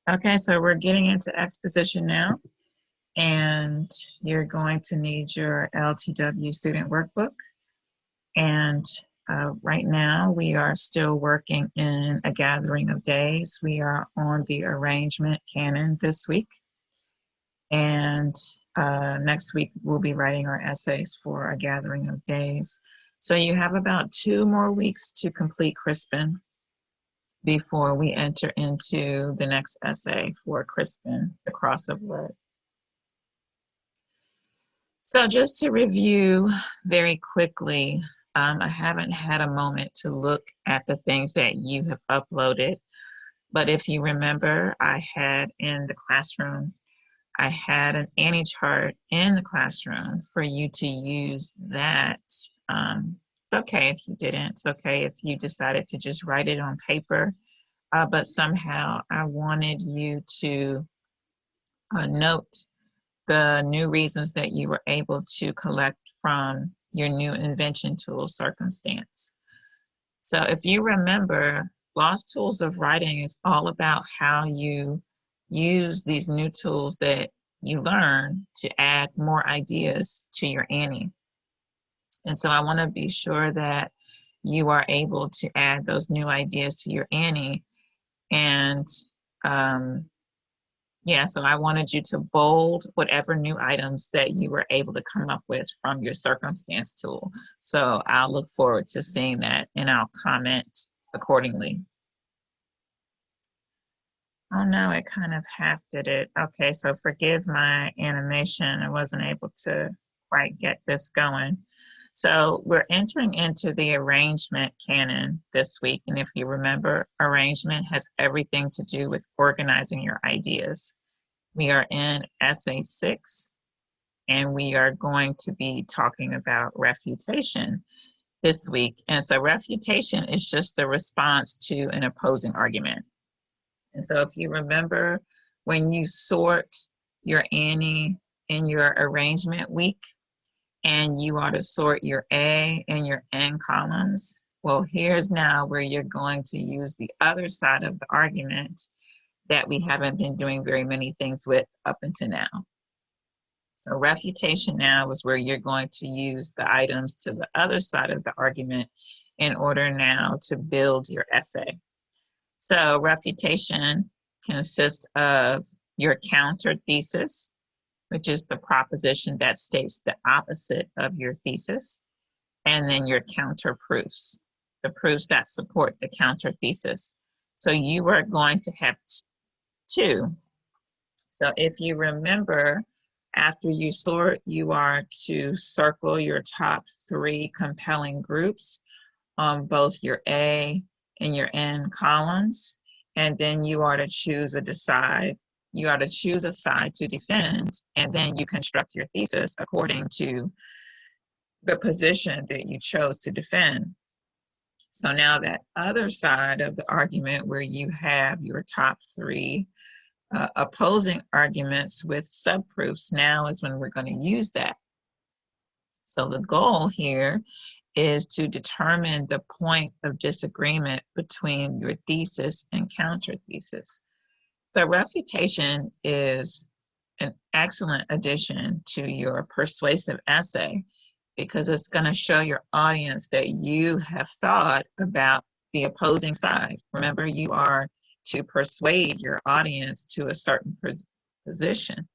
Okay, so we're getting into exposition now, and you're going to need your LTW student workbook. And right now we are still working in a gathering of days. We are on the arrangement canon this week. And next week we'll be writing our essays for a gathering of days. So you have about 2 more weeks to complete Crispin before we enter into the next essay for Crispin, the Cross of Blood. So just to review very quickly, I haven't had a moment to look at the things that you have uploaded, but if you remember, I had in the classroom, I had an Annie chart in the classroom for you to use that. It's okay if you didn't, it's okay if you decided to just write it on paper. But somehow I wanted you to note the new reasons that you were able to collect from your new invention tool, Circumstance. So if you remember, Lost Tools of Writing is all about how you use these new tools that you learn to add more ideas to your Annie. And so I want to be sure that you are able to add those new ideas to your Annie. And yeah, so I wanted you to bold whatever new items that you were able to come up with from your Circumstance tool. So I'll look forward to seeing that and I'll comment accordingly. Oh no, it kind of half did it. Okay, so forgive my animation. I wasn't able to quite get this going. So we're entering into the arrangement canon this week. And if you remember, arrangement has everything to do with organizing your ideas. We are in essay 6, and we are going to be talking about refutation this week. And so refutation is just a response to an opposing argument. And so if you remember, when you sort your Annie in your arrangement week, and you are to sort your A and your N columns, well, here's now where you're going to use the other side of the argument that we haven't been doing very many things with up until now. So refutation now is where you're going to use the items to the other side of the argument in order now to build your essay. So refutation consists of your counter thesis, which is the proposition that states the opposite of your thesis, and then your counter proofs, the proofs that support the counter thesis. So you are going to have 2. So if you remember, after you sort, you are to circle your top 3 compelling groups on both your A and your N columns, and then you are to choose a side to defend, and then you construct your thesis according to the position that you chose to defend. So now that other side of the argument where you have your top 3 opposing arguments with subproofs, now is when we're going to use that. So the goal here is to determine the point of disagreement between your thesis and counter thesis. So refutation is an excellent addition to your persuasive essay because it's going to show your audience that you have thought about the opposing side. Remember, you are to persuade your audience to a certain position.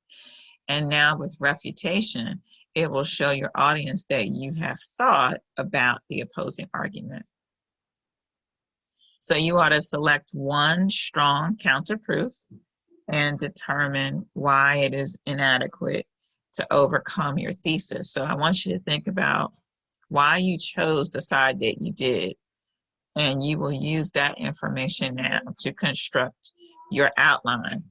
And now with refutation, it will show your audience that you have thought about the opposing argument. So you ought to select one strong counterproof and determine why it is inadequate to overcome your thesis. So I want you to think about why you chose the side that you did, and you will use that information now to construct your outline.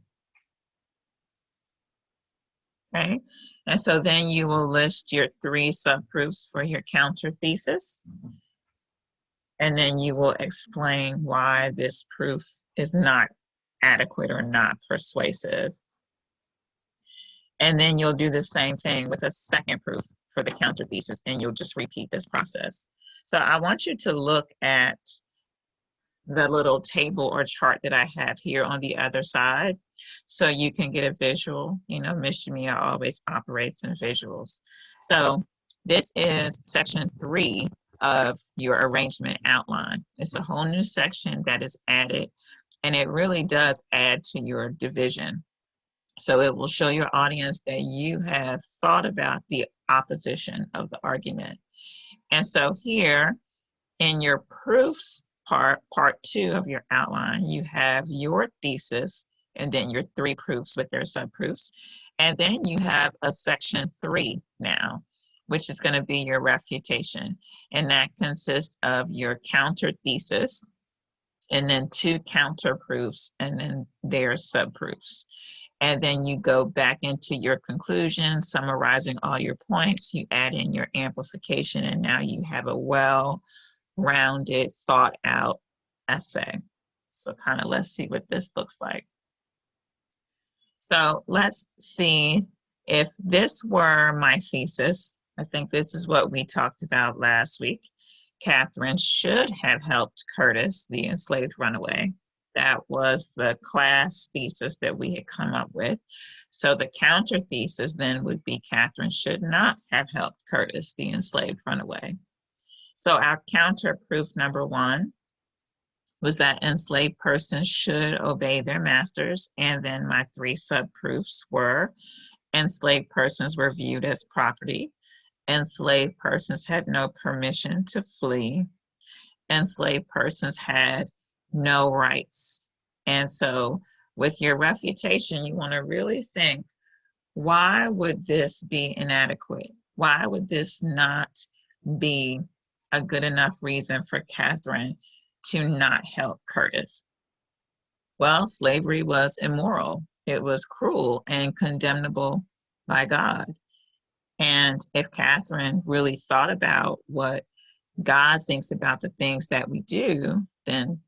Okay, and so then you will list your 3 subproofs for your counter thesis, and then you will explain why this proof is not adequate or not persuasive. And then you'll do the same thing with a second proof for the counter thesis, and you'll just repeat this process. So I want you to look at the little table or chart that I have here on the other side, so you can get a visual. You know, Ms. Jamia always operates in visuals. So this is section 3 of your arrangement outline. It's a whole new section that is added, and it really does add to your division. So it will show your audience that you have thought about the opposition of the argument. And so here in your proofs part 2 of your outline, you have your thesis and then your 3 proofs with their subproofs. And then you have a section 3 now, which is going to be your refutation. And that consists of your counter thesis and then 2 counter proofs and then their subproofs. And then you go back into your conclusion, summarizing all your points. You add in your amplification, and now you have a well-rounded, thought-out essay. So kind of let's see what this looks like. So let's see if this were my thesis. I think this is what we talked about last week. Catherine should have helped Curtis, the enslaved runaway. That was the class thesis that we had come up with. So the counter thesis then would be Catherine should not have helped Curtis, the enslaved runaway. So our counter proof number 1 was that enslaved persons should obey their masters. And then my 3 subproofs were enslaved persons were viewed as property. Enslaved persons had no permission to flee. Enslaved persons had no rights. And so with your refutation, you want to really think, why would this be inadequate? Why would this not be a good enough reason for Catherine to not help Curtis? Well, slavery was immoral. It was cruel and condemnable by God. And if Catherine really thought about what God thinks about the things that we do, then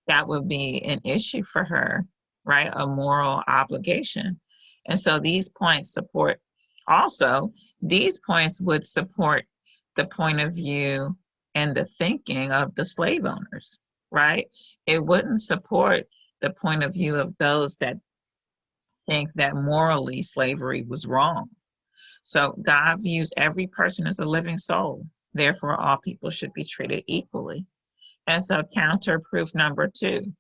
that would be an issue for her, right? A moral obligation. And so these points support, also, these points would support the point of view and the thinking of the slave owners, right? It wouldn't support the point of view of those that think that morally slavery was wrong. So God views every person as a living soul. Therefore, all people should be treated equally. And so counter proof number 2,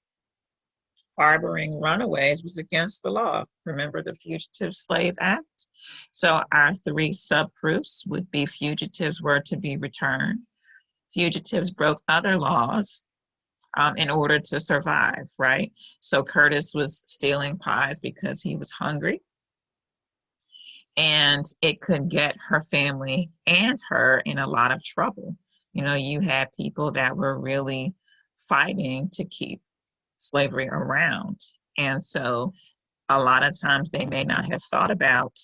harboring runaways was against the law. Remember the Fugitive Slave Act? So our 3 subproofs would be fugitives were to be returned. Fugitives broke other laws in order to survive, right? So Curtis was stealing pies because he was hungry, and it could get her family and her in a lot of trouble. You know, you had people that were really fighting to keep slavery around. And so a lot of times they may not have thought about,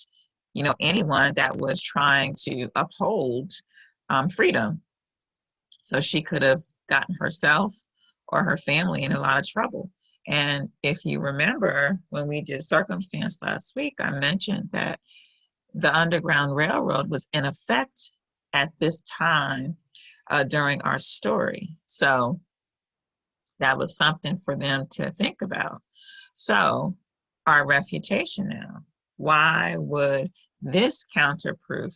you know, anyone that was trying to uphold freedom. So she could have gotten herself or her family in a lot of trouble. And if you remember, when we did circumstance last week, I mentioned that the Underground Railroad was in effect at this time during our story. So that was something for them to think about. So our refutation now, why would this counterproof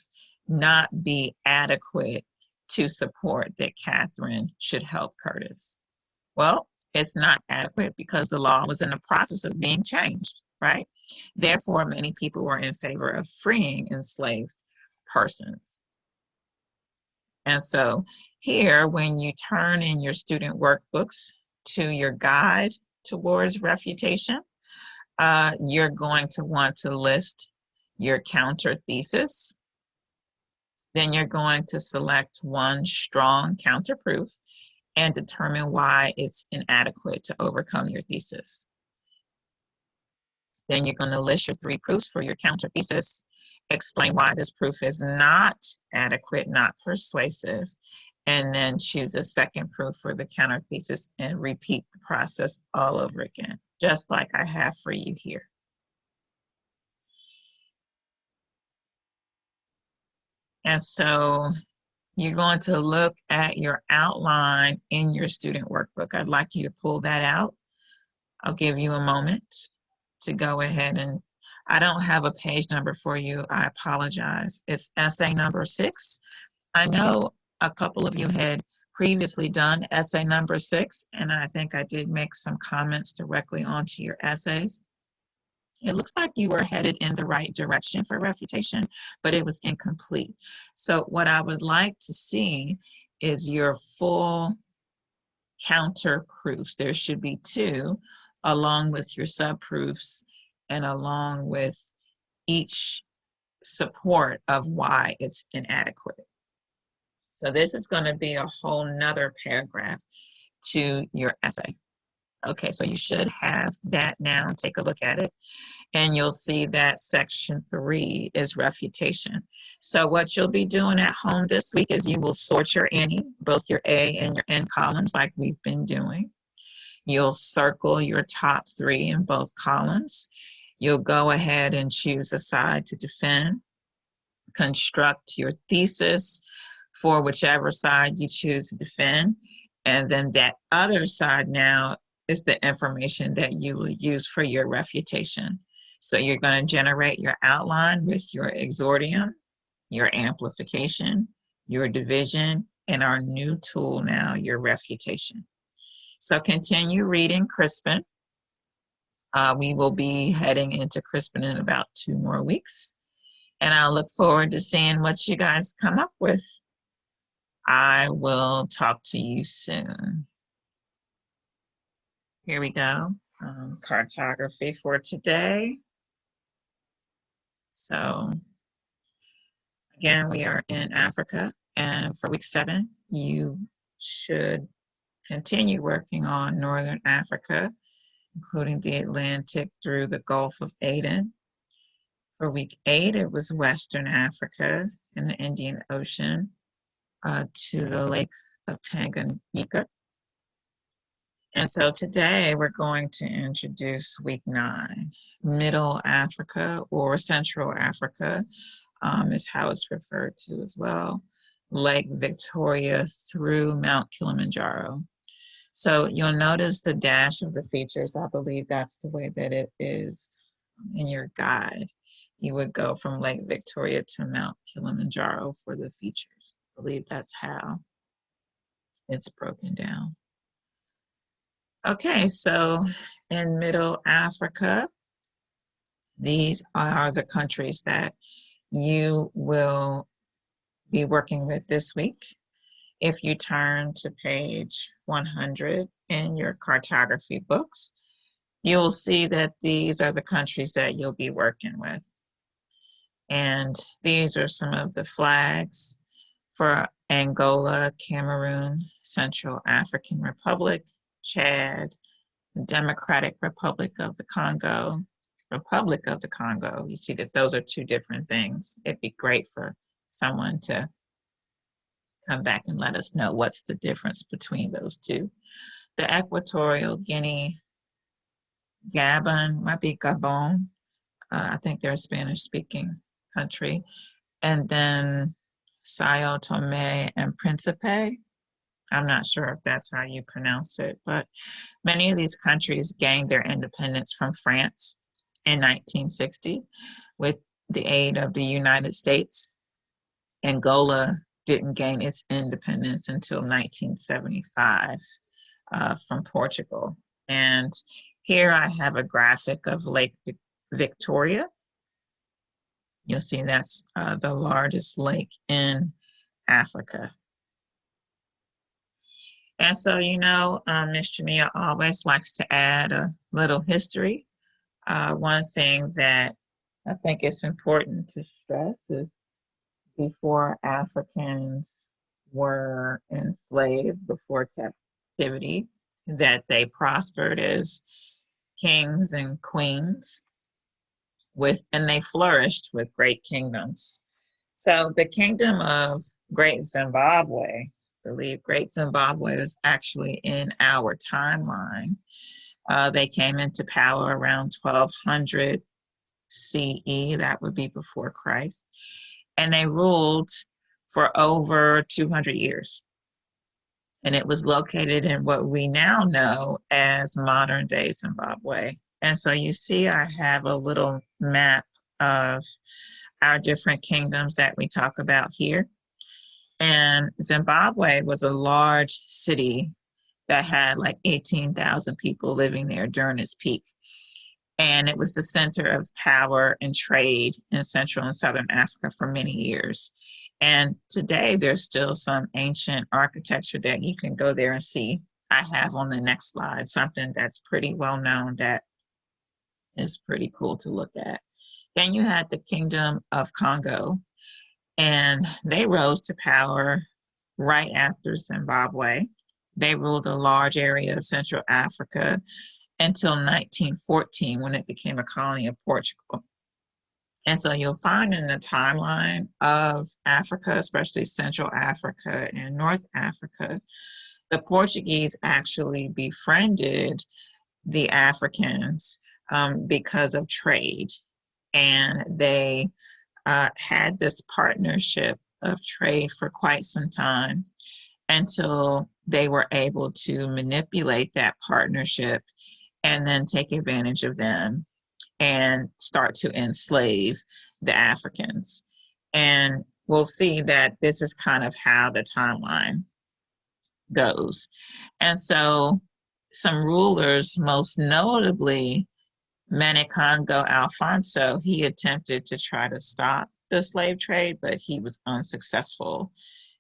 not be adequate to support that Catherine should help Curtis? Well, it's not adequate because the law was in the process of being changed, right? Therefore, many people were in favor of freeing enslaved persons. And so here, when you turn in your student workbooks to your guide towards refutation, you're going to want to list your counter thesis. Then you're going to select one strong counter proof and determine why it's inadequate to overcome your thesis. Then you're going to list your 3 proofs for your counter thesis, explain why this proof is not adequate, not persuasive, and then choose a second proof for the counter thesis and repeat the process all over again, just like I have for you here. And so you're going to look at your outline in your student workbook. I'd like you to pull that out. I'll give you a moment to go ahead and, I don't have a page number for you. I apologize. It's essay number 6. I know a couple of you had previously done essay number 6, and I think I did make some comments directly onto your essays. It looks like you were headed in the right direction for refutation, but it was incomplete. So what I would like to see is your full counter proofs. There should be 2, along with your subproofs and along with each support of why it's inadequate. So this is going to be a whole nother paragraph to your essay. Okay, so you should have that now. Take a look at it, and you'll see that section 3 is refutation. So what you'll be doing at home this week is you will sort your any, both your A and your N columns like we've been doing. You'll circle your top 3 in both columns. You'll go ahead and choose a side to defend, construct your thesis for whichever side you choose to defend, and then that other side now is the information that you will use for your refutation. So you're going to generate your outline with your exordium, your amplification, your division, and our new tool now, your refutation. So continue reading Crispin. We will be heading into Crispin in about 2 more weeks. And I'll look forward to seeing what you guys come up with. I will talk to you soon. Here we go. Cartography for today. So again, we are in Africa, and for week 7, you should continue working on Northern Africa, including the Atlantic through the Gulf of Aden. For week 8, it was Western Africa and the Indian Ocean to the Lake of Tanganyika. And so today we're going to introduce week 9, Middle Africa, or Central Africa is how it's referred to as well, Lake Victoria through Mount Kilimanjaro. So you'll notice the dash of the features. I believe that's the way that it is in your guide. You would go from Lake Victoria to Mount Kilimanjaro for the features. I believe that's how it's broken down. Okay, so in Middle Africa, these are the countries that you will be working with this week. If you turn to page 100 in your cartography books, you'll see that these are the countries that you'll be working with. And these are some of the flags for Angola, Cameroon, Central African Republic, Chad, the Democratic Republic of the Congo, Republic of the Congo. You see that those are 2 different things. It'd be great for someone to come back and let us know what's the difference between those 2. The Equatorial Guinea, Gabon, might be Gabon. I think they're a Spanish-speaking country. And then Sao Tome and Principe. I'm not sure if that's how you pronounce it, but many of these countries gained their independence from France in 1960 with the aid of the United States. Angola didn't gain its independence until 1975 from Portugal. And here I have a graphic of Lake Victoria. You'll see that's the largest lake in Africa. And so, you know, Ms. Jamia always likes to add a little history. One thing that I think it's important to stress is before Africans were enslaved, before captivity, that they prospered as kings and queens and they flourished with great kingdoms. So the kingdom of Great Zimbabwe, I believe Great Zimbabwe is actually in our timeline. They came into power around 1200 CE, that would be before Christ. And they ruled for over 200 years. And it was located in what we now know as modern day Zimbabwe. And so you see, I have a little map of our different kingdoms that we talk about here. And Zimbabwe was a large city that had like 18,000 people living there during its peak. And it was the center of power and trade in Central and Southern Africa for many years. And today there's still some ancient architecture that you can go there and see. I have on the next slide something that's pretty well known that is pretty cool to look at. Then you had the Kingdom of Congo, and they rose to power right after Zimbabwe. They ruled a large area of Central Africa until 1914, when it became a colony of Portugal. And so you'll find in the timeline of Africa, especially Central Africa and North Africa, the Portuguese actually befriended the Africans because of trade. And they had this partnership of trade for quite some time until they were able to manipulate that partnership and then take advantage of them and start to enslave the Africans. And we'll see that this is kind of how the timeline goes. And so some rulers, most notably Manicongo Alfonso, he attempted to try to stop the slave trade, but he was unsuccessful.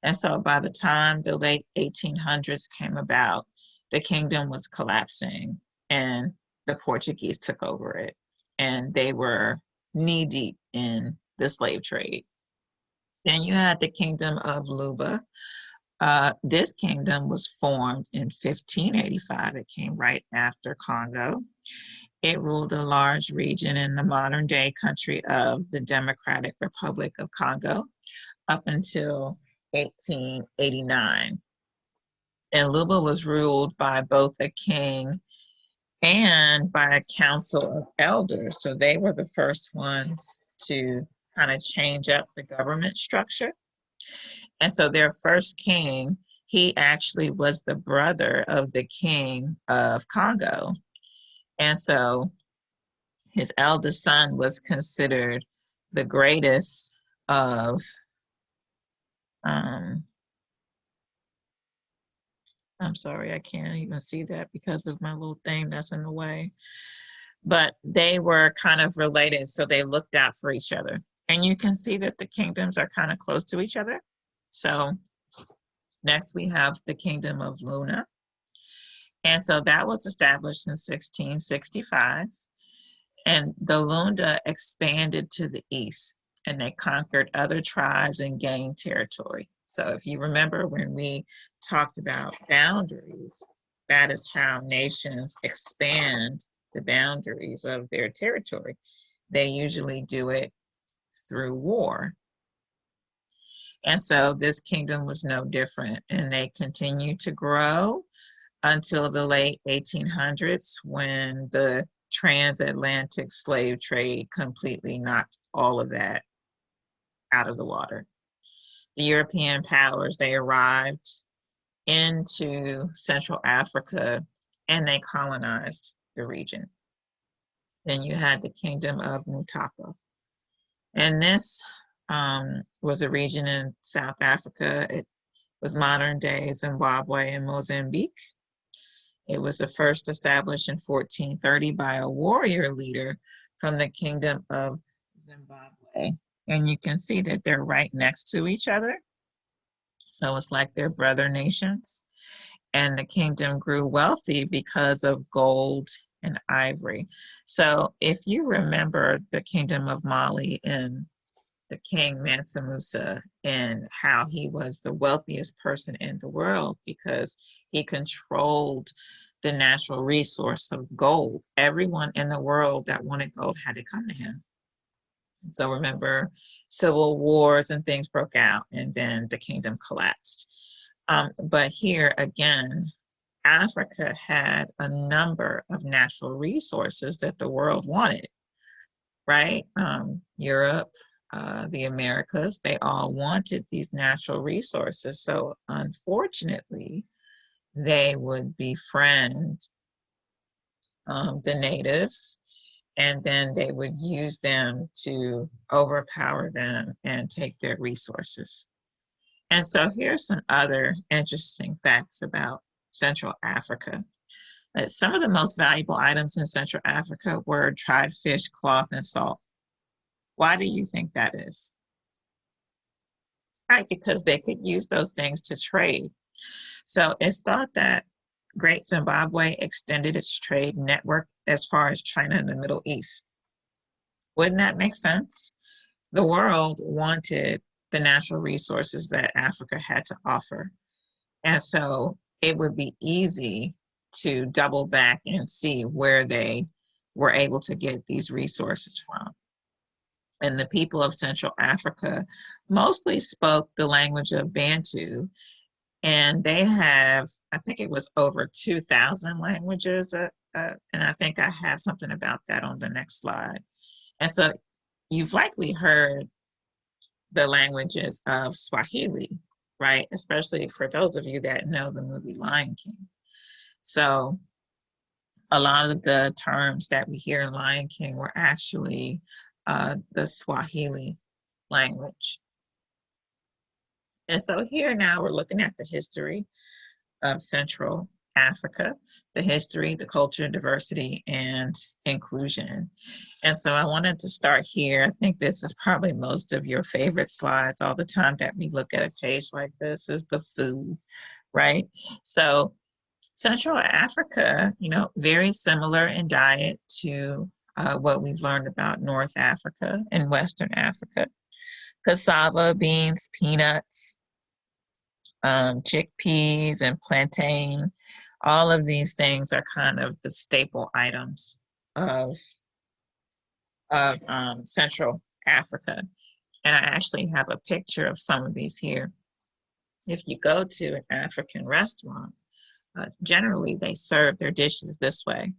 And so by the time the late 1800s came about, the kingdom was collapsing and the Portuguese took over it. And they were knee deep in the slave trade. Then you had the Kingdom of Luba. This kingdom was formed in 1585. It came right after Congo. It ruled a large region in the modern day country of the Democratic Republic of Congo up until 1889. And Luba was ruled by both a king and by a council of elders. So they were the first ones to kind of change up the government structure. And so their first king, he actually was the brother of the king of Congo. And so his eldest son was considered the greatest of, I'm sorry, I can't even see that because of my little thing that's in the way. But they were kind of related, so they looked out for each other. And you can see that the kingdoms are kind of close to each other. So next we have the Kingdom of Luna. And so that was established in 1665. And the Lunda expanded to the east, and they conquered other tribes and gained territory. So if you remember when we talked about boundaries, that is how nations expand the boundaries of their territory. They usually do it through war. And so this kingdom was no different, and they continued to grow until the late 1800s, when the transatlantic slave trade completely knocked all of that out of the water. The European powers, they arrived into Central Africa and they colonized the region. Then you had the Kingdom of Mutapa. And this was a region in South Africa. It was modern day Zimbabwe and Mozambique. It was the first established in 1430 by a warrior leader from the Kingdom of Zimbabwe. And you can see that they're right next to each other. So it's like they're brother nations. And the kingdom grew wealthy because of gold and ivory. So if you remember the Kingdom of Mali and the King Mansa Musa, and how he was the wealthiest person in the world because he controlled the natural resource of gold. Everyone in the world that wanted gold had to come to him. So remember, civil wars and things broke out, and then the kingdom collapsed. But here again, Africa had a number of natural resources that the world wanted, right? Europe, the Americas, they all wanted these natural resources. So unfortunately, they would befriend the natives, and then they would use them to overpower them and take their resources. And so here's some other interesting facts about Central Africa. Some of the most valuable items in Central Africa were dried fish, cloth, and salt. Why do you think that is? Right, because they could use those things to trade. So it's thought that Great Zimbabwe extended its trade network as far as China and the Middle East. Wouldn't that make sense? The world wanted the natural resources that Africa had to offer. And so it would be easy to double back and see where they were able to get these resources from. And the people of Central Africa mostly spoke the language of Bantu, and they have, I think it was over 2,000 languages, and I think I have something about that on the next slide. And so you've likely heard the languages of Swahili, right? Especially for those of you that know the movie Lion King. So a lot of the terms that we hear in Lion King were actually the Swahili language. And so here now we're looking at the history of Central Africa, the history, the culture, diversity, and inclusion. And so I wanted to start here. I think this is probably most of your favorite slides all the time that we look at a page like this is the food, right? So Central Africa, you know, very similar in diet to what we've learned about North Africa and Western Africa. Cassava, beans, peanuts, chickpeas, and plantain. All of these things are kind of the staple items of Central Africa. And I actually have a picture of some of these here. If you go to an African restaurant, generally they serve their dishes this way,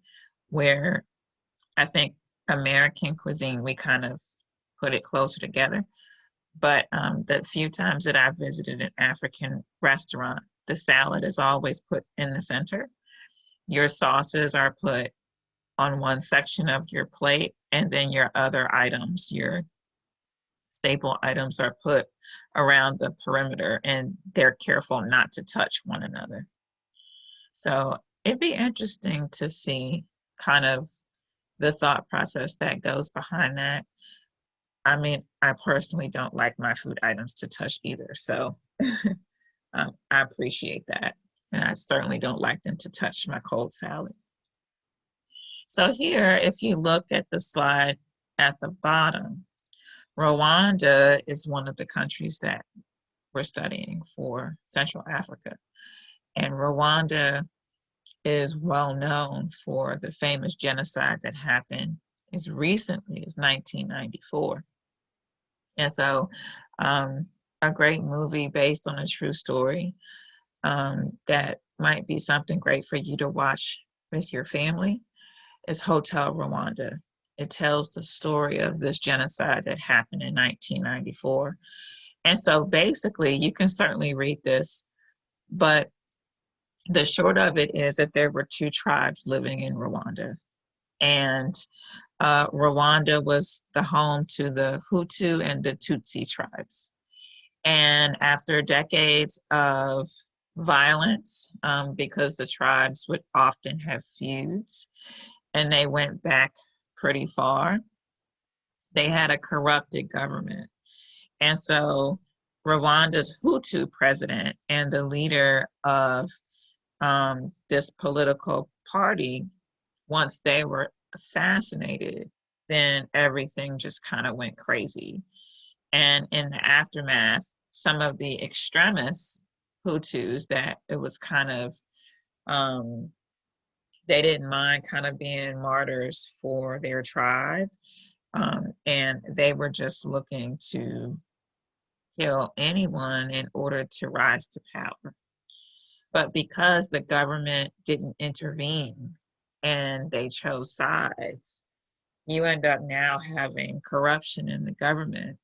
where I think American cuisine, we kind of put it closer together. But the few times that I've visited an African restaurant, the salad is always put in the center. Your sauces are put on one section of your plate, and then your other items, your staple items, are put around the perimeter, and they're careful not to touch one another. So it'd be interesting to see kind of the thought process that goes behind that. I mean, I personally don't like my food items to touch either, so I appreciate that. And I certainly don't like them to touch my cold salad. So here, if you look at the slide at the bottom, Rwanda is one of the countries that we're studying for Central Africa. And Rwanda is well known for the famous genocide that happened as recently as 1994. And so a great movie based on a true story that might be something great for you to watch with your family is Hotel Rwanda. It tells the story of this genocide that happened in 1994. And so basically, you can certainly read this, but the short of it is that there were two tribes living in Rwanda. And Rwanda was the home to the Hutu and the Tutsi tribes. And after decades of violence, because the tribes would often have feuds, and they went back pretty far, they had a corrupted government. And so Rwanda's Hutu president and the leader of this political party, once they were assassinated, then everything just kind of went crazy. And in the aftermath, some of the extremist Hutus that it was kind of, they didn't mind kind of being martyrs for their tribe. And they were just looking to kill anyone in order to rise to power. But because the government didn't intervene and they chose sides, you end up now having corruption in the government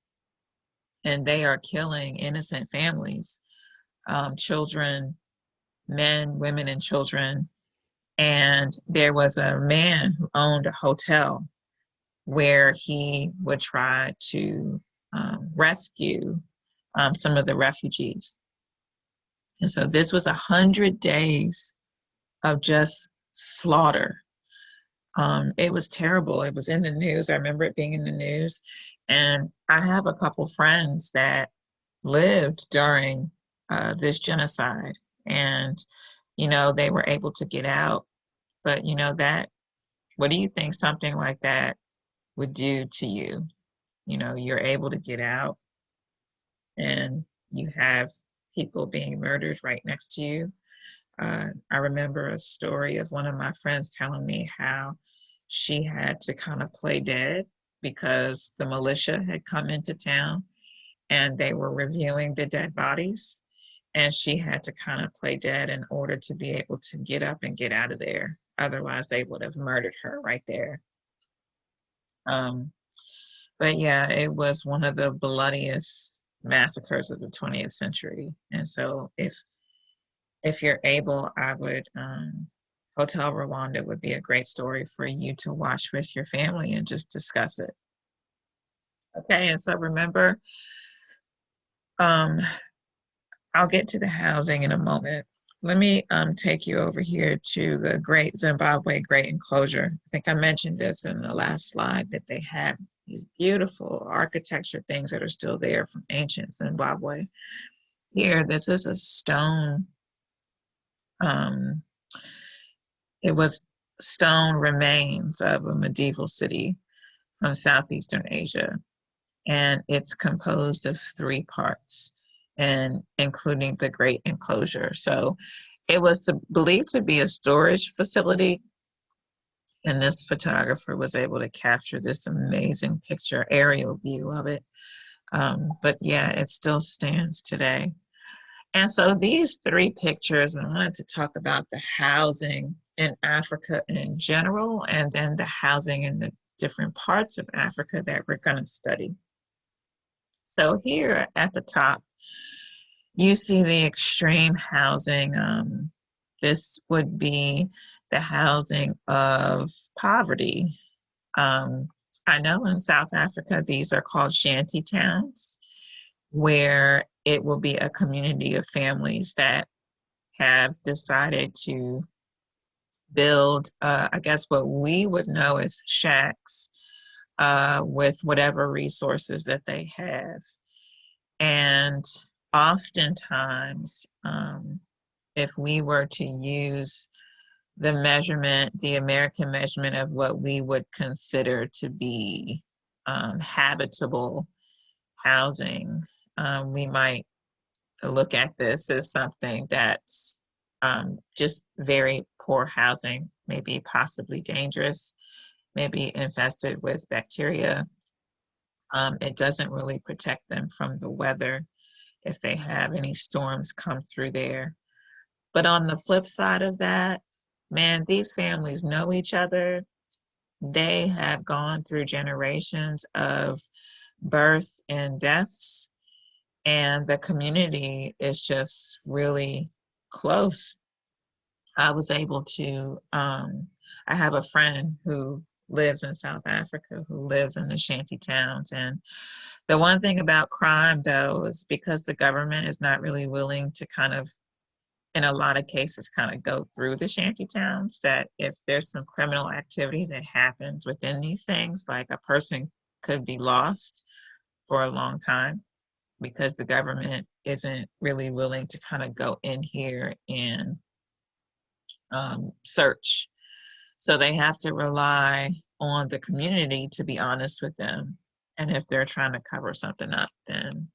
and they are killing innocent families, children, men, women, and children. And there was a man who owned a hotel where he would try to rescue some of the refugees. And so this was 100 days of just slaughter. It was terrible. It was in the news. I remember it being in the news. And I have a couple friends that lived during this genocide. And, you know, they were able to get out. But, you know, what do you think something like that would do to you? You know, you're able to get out and you have people being murdered right next to you. I remember a story of one of my friends telling me how she had to kind of play dead because the militia had come into town and they were reviewing the dead bodies. And she had to kind of play dead in order to be able to get up and get out of there. Otherwise, they would have murdered her right there. Um, but yeah, it was one of the bloodiest massacres of the 20th century. And so if you're able, I would, Hotel Rwanda would be a great story for you to watch with your family and just discuss it. Okay, and so remember, um, I'll get to the housing in a moment. Let me take you over here to the Great Zimbabwe Great Enclosure. I think I mentioned this in the last slide that they have these beautiful architecture things that are still there from ancient Zimbabwe. Here, this is a stone, it was stone remains of a medieval city from Southeastern Asia. And it's composed of 3 parts, and including the Great Enclosure. So it was believed to be a storage facility, and this photographer was able to capture this amazing picture, aerial view of it. But yeah, it still stands today. And so these 3 pictures, I wanted to talk about the housing in Africa in general, and then the housing in the different parts of Africa that we're going to study. So here at the top, you see the extreme housing. This would be the housing of poverty. I know in South Africa, these are called shanty towns, where it will be a community of families that have decided to build, I guess what we would know as shacks, with whatever resources that they have. And oftentimes, if we were to use the measurement, the American measurement of what we would consider to be habitable housing, we might look at this as something that's just very poor housing, maybe possibly dangerous, maybe infested with bacteria. It doesn't really protect them from the weather if they have any storms come through there. But on the flip side of that, man, these families know each other. They have gone through generations of birth and deaths, and the community is just really close. I was able to, I have a friend who lives in South Africa, who lives in the shanty towns. And the one thing about crime, though, is because the government is not really willing to kind of, in a lot of cases, kind of go through the shanty towns, that if there's some criminal activity that happens within these things, like a person could be lost for a long time because the government isn't really willing to kind of go in here and search. So they have to rely on the community to be honest with them. And if they're trying to cover something up, then,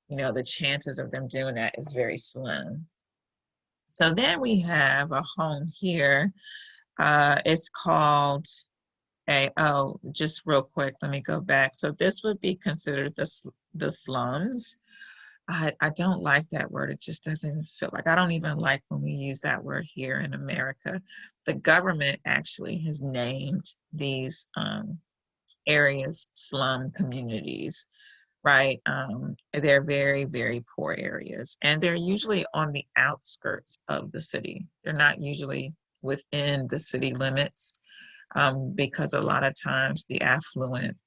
you know, the chances of them doing that is very slim. So then we have a home here. It's called just real quick, let me go back. So this would be considered the slums. I don't like that word. It just doesn't even feel like, I don't even like when we use that word here in America. The government actually has named these areas slum communities. right? They're very, very poor areas, and they're usually on the outskirts of the city. They're not usually within the city limits, because a lot of times the affluent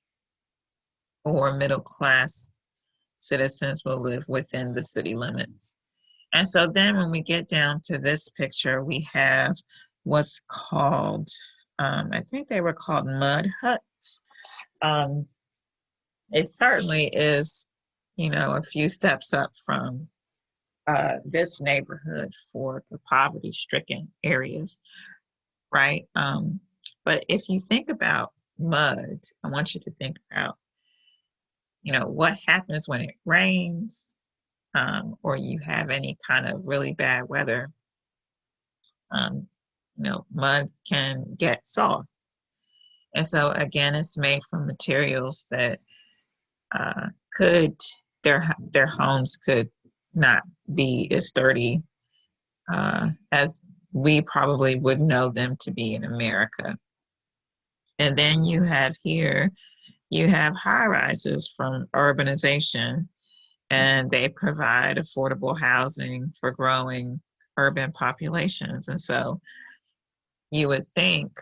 or middle class citizens will live within the city limits. And so then when we get down to this picture, we have what's called, I think they were called mud huts. Um, it certainly is, a few steps up from this neighborhood for the poverty-stricken areas, right? But if you think about mud, I want you to think about, what happens when it rains, or you have any kind of really bad weather. Mud can get soft. And so again, it's made from materials that could their homes could not be as sturdy as we probably would know them to be in America. And then you have high rises from urbanization, and they provide affordable housing for growing urban populations. And so you would think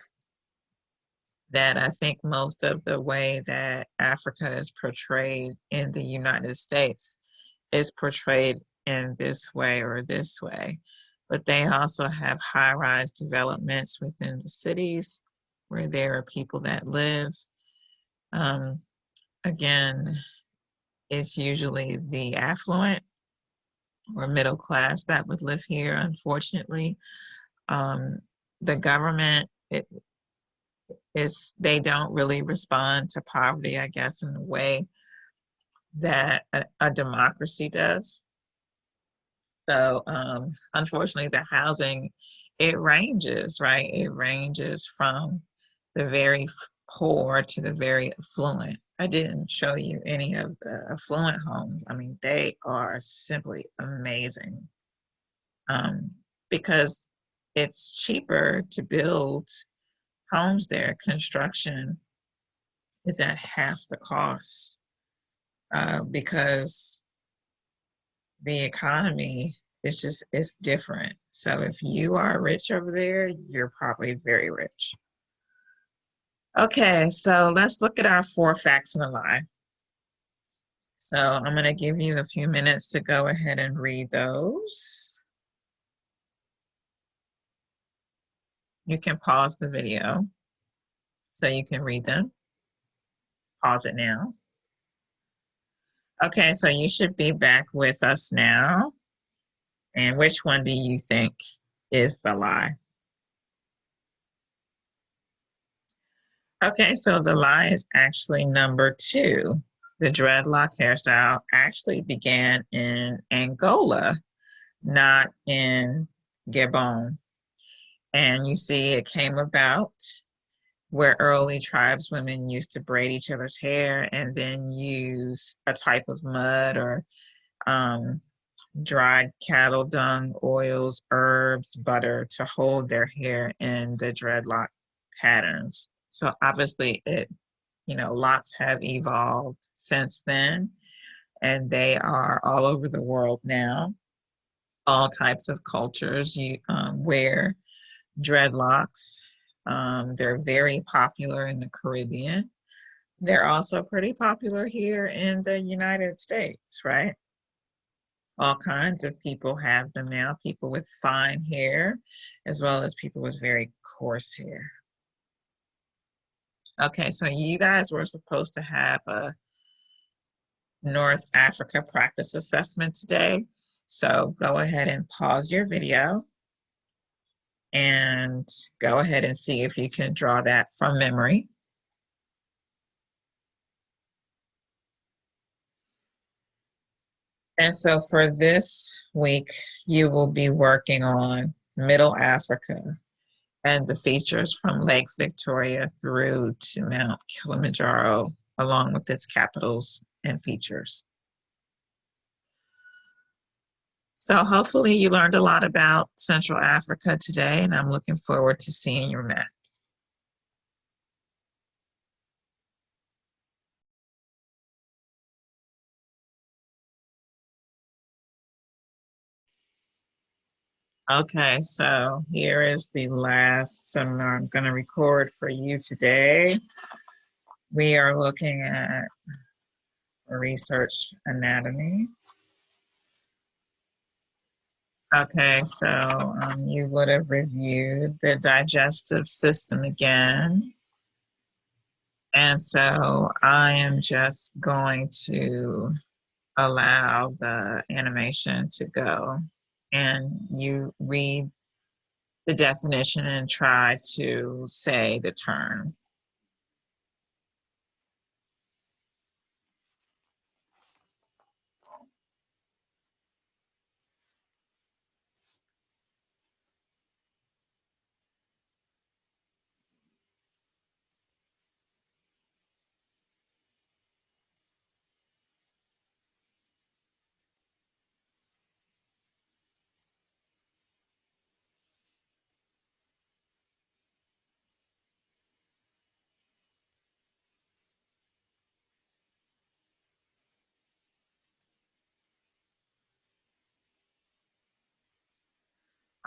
that I think most of the way that Africa is portrayed in the United States is portrayed in this way or this way. But they also have high-rise developments within the cities where there are people that live. Again, it's usually the affluent or middle class that would live here, unfortunately. The government, they don't really respond to poverty, I guess, in a way that a democracy does. So unfortunately, the housing, it ranges, right? It ranges from the very poor to the very affluent. I didn't show you any of the affluent homes. I mean, they are simply amazing, because it's cheaper to build homes there. Construction is at half the cost, because the economy it's different. So if you are rich over there, you're probably very rich. Okay, so let's look at our 4 facts and a lie. So I'm going to give you a few minutes to go ahead and read those. You can pause the video so you can read them. Pause it now. Okay, so you should be back with us now. And which one do you think is the lie? Okay, so the lie is actually number 2. The dreadlock hairstyle actually began in Angola, not in Gabon. And you see it came about where early tribeswomen used to braid each other's hair and then use a type of mud or dried cattle dung, oils, herbs, butter to hold their hair in the dreadlock patterns. So obviously lots have evolved since then, and they are all over the world now. All types of cultures wear dreadlocks. They're very popular in the Caribbean. They're also pretty popular here in the United States, right? All kinds of people have them now, people with fine hair, as well as people with very coarse hair. Okay, so you guys were supposed to have a North Africa practice assessment today. So go ahead and pause your video and go ahead and see if you can draw that from memory. And so for this week, you will be working on Middle Africa and the features from Lake Victoria through to Mount Kilimanjaro, along with its capitals and features. So hopefully you learned a lot about Central Africa today, and I'm looking forward to seeing your map. Okay, so here is the last seminar I'm going to record for you today. We are looking at research anatomy. Okay, so you would have reviewed the digestive system again. And so I am just going to allow the animation to go, and you read the definition and try to say the term.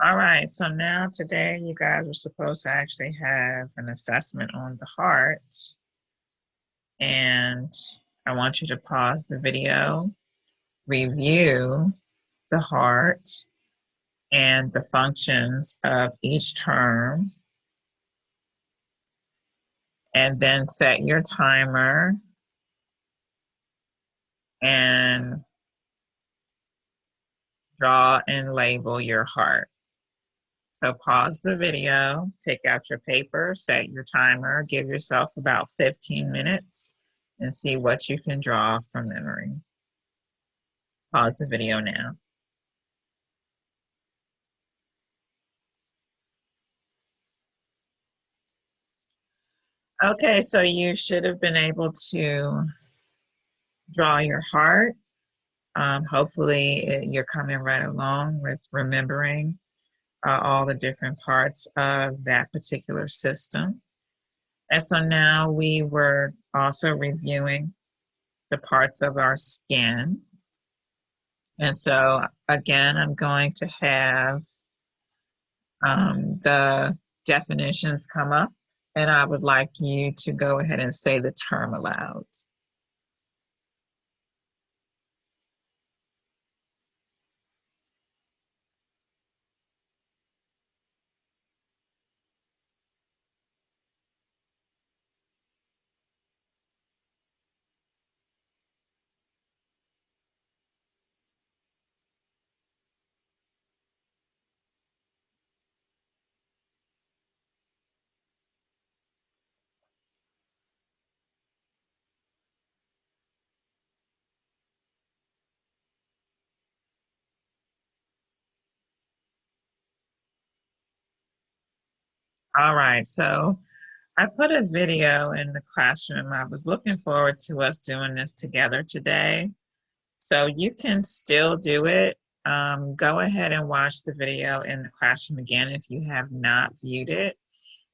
All right, so now today you guys are supposed to actually have an assessment on the heart. And I want you to pause the video, review the heart and the functions of each term, and then set your timer and draw and label your heart. So pause the video, take out your paper, set your timer, give yourself about 15 minutes and see what you can draw from memory. Pause the video now. Okay, so you should have been able to draw your heart. Hopefully you're coming right along with remembering all the different parts of that particular system. And so now we were also reviewing the parts of our skin. And so again, I'm going to have the definitions come up, and I would like you to go ahead and say the term aloud. All right, so I put a video in the classroom. I was looking forward to us doing this together today. So you can still do it. Go ahead and watch the video in the classroom again if you have not viewed it.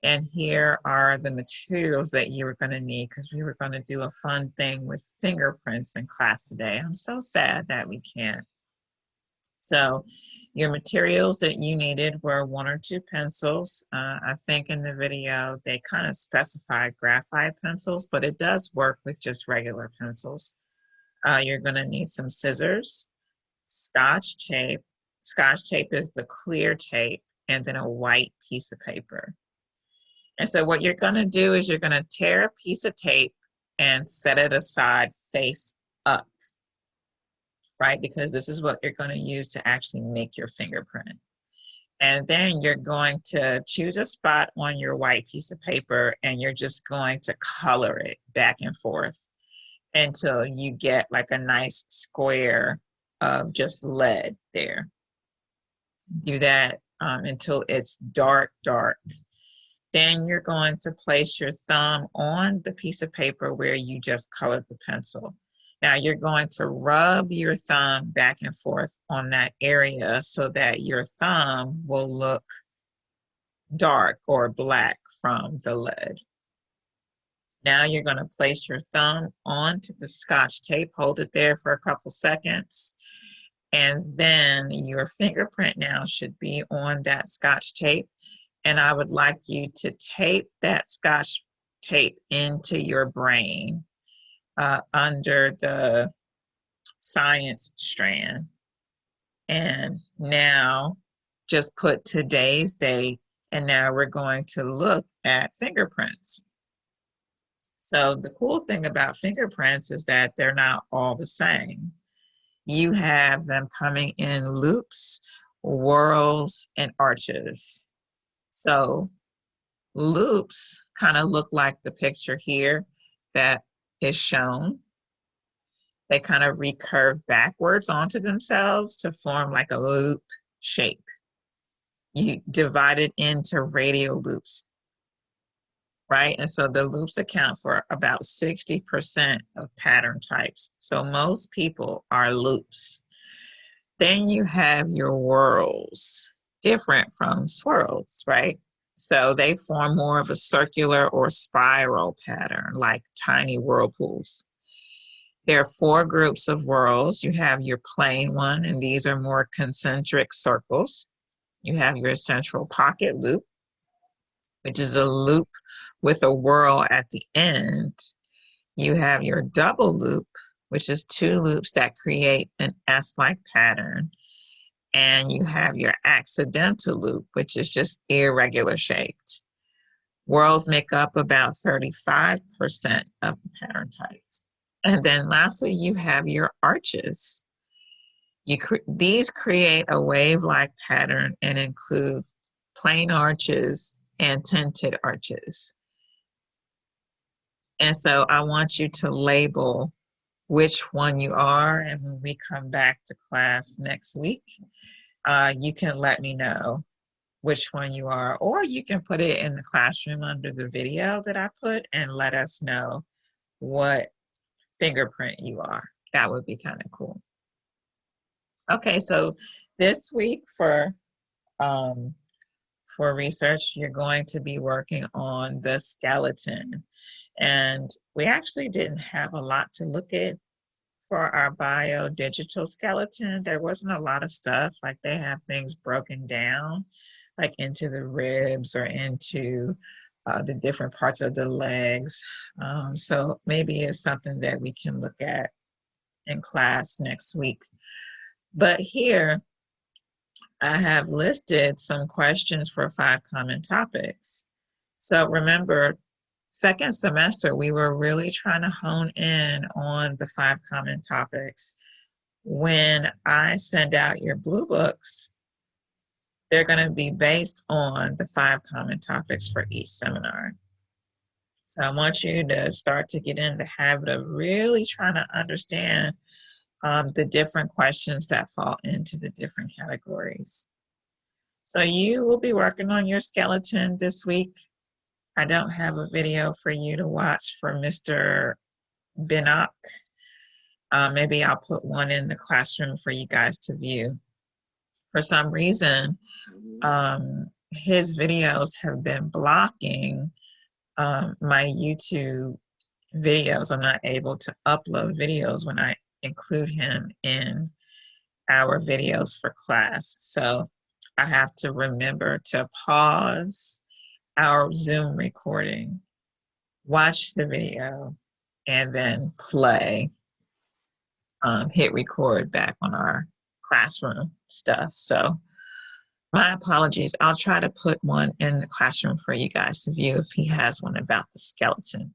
And here are the materials that you were going to need, because we were going to do a fun thing with fingerprints in class today. I'm so sad that we can't. So your materials that you needed were 1 or 2 pencils. I think in the video they kind of specified graphite pencils, but it does work with just regular pencils. You're going to need some scissors, Scotch tape. Scotch tape is the clear tape, and then a white piece of paper. And so what you're going to do is you're going to tear a piece of tape and set it aside face up, right? Because this is what you're going to use to actually make your fingerprint. And then you're going to choose a spot on your white piece of paper, and you're just going to color it back and forth until you get like a nice square of just lead there. Do that until it's dark, dark. Then you're going to place your thumb on the piece of paper where you just colored the pencil. Now you're going to rub your thumb back and forth on that area so that your thumb will look dark or black from the lead. Now you're going to place your thumb onto the Scotch tape, hold it there for a couple seconds, And then your fingerprint now should be on that Scotch tape. And I would like you to tape that Scotch tape into your brain under the science strand. And now just put today's date, and now we're going to look at fingerprints. So the cool thing about fingerprints is that they're not all the same. You have them coming in loops, whorls, and arches. So loops kind of look like the picture here that is shown. They kind of recurve backwards onto themselves to form like a loop shape. You divide it into radial loops, right? And so the loops account for about 60% of pattern types. So most people are loops. Then you have your whorls, different from swirls, right? So they form more of a circular or spiral pattern, like tiny whirlpools. There are 4 groups of whorls. You have your plain one, and these are more concentric circles. You have your central pocket loop, which is a loop with a whorl at the end. You have your double loop, which is 2 loops that create an S-like pattern. And you have your accidental loop, which is just irregular shaped. Whorls make up about 35% of the pattern types. And then lastly, you have your arches. These create a wave-like pattern and include plain arches and tinted arches. And so I want you to label which one you are, and when we come back to class next week, you can let me know which one you are, or you can put it in the classroom under the video that I put and let us know what fingerprint you are. That would be kind of cool. Okay, so this week for research, you're going to be working on the skeleton. And we actually didn't have a lot to look at for our bio-digital skeleton. There wasn't a lot of stuff, like they have things broken down, like into the ribs or into the different parts of the legs. So maybe it's something that we can look at in class next week. But here, I have listed some questions for 5 common topics. So remember, second semester, we were really trying to hone in on the 5 common topics. When I send out your blue books, they're going to be based on the 5 common topics for each seminar. So I want you to start to get in the habit of really trying to understand the different questions that fall into the different categories. So you will be working on your skeleton this week. I don't have a video for you to watch for Mr. Binnock. Maybe I'll put one in the classroom for you guys to view. For some reason, his videos have been blocking my YouTube videos. I'm not able to upload videos when I include him in our videos for class. So I have to remember to pause our Zoom recording, watch the video, and then play, hit record back on our classroom stuff. So my apologies. I'll try to put one in the classroom for you guys to view if he has one about the skeleton.